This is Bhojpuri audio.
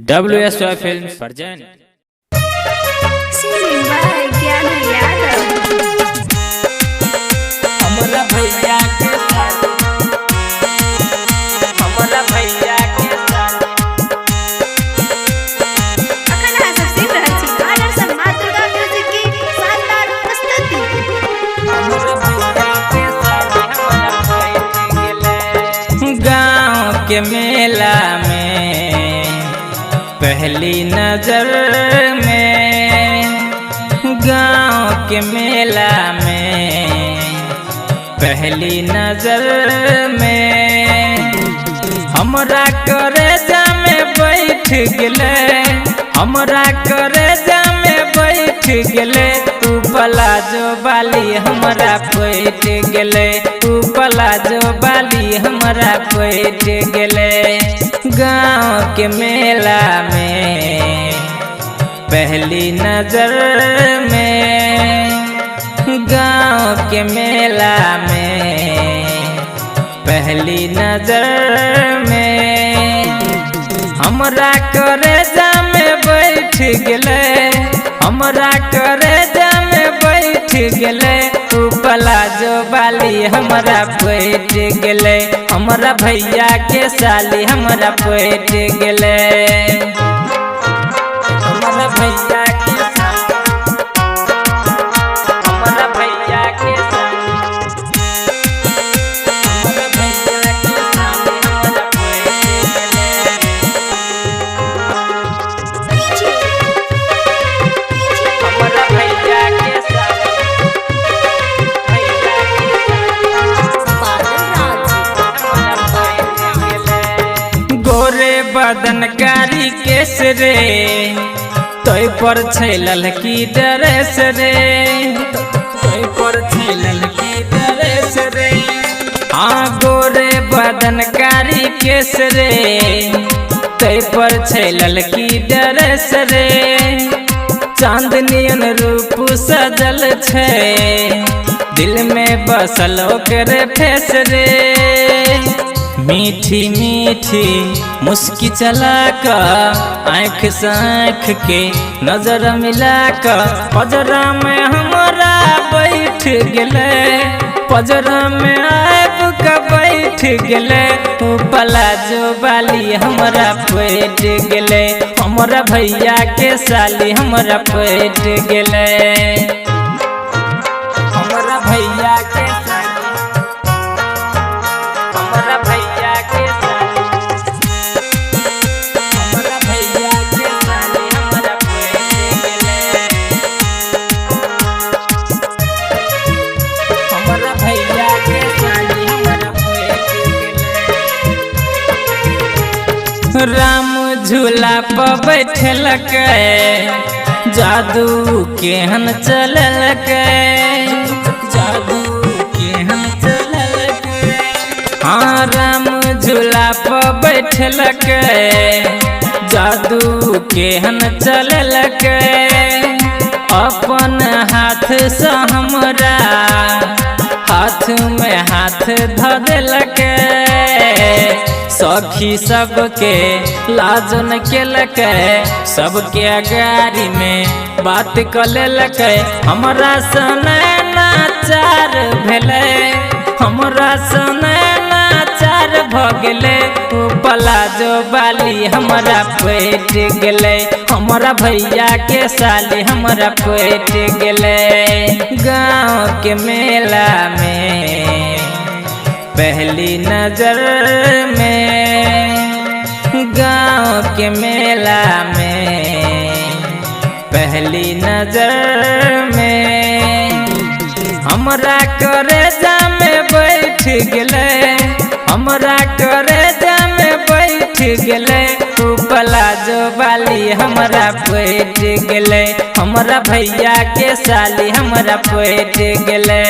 WSY Films present Singing by Gyanu Yadav. हमारा भैया के साथ हमारा भैया के साथ अखन अहाँ सब सुनि रहल छी आदर्श माँ दुर्गा म्यूजिक की शानदार प्रस्तुति। हमारा भैया के साथ हमारा भैया गेले गाँव के मेला में पहली नजर में गाँव के मेला में पहली नजर में हमरा करेजा में बैठ गेले हमरा करेजा में बैठ गेले तू पलाजो बाली हमरा बैठ गेले तू पलाजो बाली हमरा बैठ गेले गाँव के मेला में पहली नजर में गाँव के मेला में पहली नजर में हमरा करेजा में बैठ गेले हमरा करेजा में बैठ गेले तू पलाजो बाली हमरा बैठ गेले हमरा भैया के साली हमरा बैठ गेले हमरा भैया के साली हमरा भैया के साली हमरा भैया के साली हमरा बैठ गेले हमरा भैया के साली भैया के गोरे बदन कारी केस रे तोय पर छैलल की ड्रेस रे तोय पर छैलल की ड्रेस रे हाँ गोरे बदन कारी केस रे तोय पर छैलल की ड्रेस रे चांदनियन रूप सजल छै दिल में बसल ओकरे फेस रे मीठी मीठी मुस्की चला कर आँख से आँख के नजर मिला कर पजरा में हमारा बैठ गेले पजरा में आब के बैठ गेले तू पलाजो बाली हमरा बैठ गेले हमरा भैया के साली हमरा बैठ गेले हमरा भैया के साली हमरा भैया के साली हमरा भैया के साली हमरा बैठ गेले हमरा भैया के साली हमरा बैठ गेले राम झूला पर बैठलक जादू केहन चललक जादू केहन चललक हाँ राम झूला पर बैठलक जादू केहन चललक अपन हाथ से हमरा हाथ में हाथ धऽ देलक सखी सबके लाजन केलक सबके अगारी में बात क लेलक हमरा सने नाचार भेले हमरा सने नाचार भ गेले तू पलाजो बाली हमरा बैठ गेले हमरा भैया के साली हमरा बैठ गेले गाँव के मेला में पहली नजर में गाँव के मेला में पहली नजर में हमरा करेजा में बैठ गेले हमरा करेजा में बैठ गेले तू पलाजो बाली हमरा बैठ गेले हमरा भैया के साली हमरा बैठ गेले।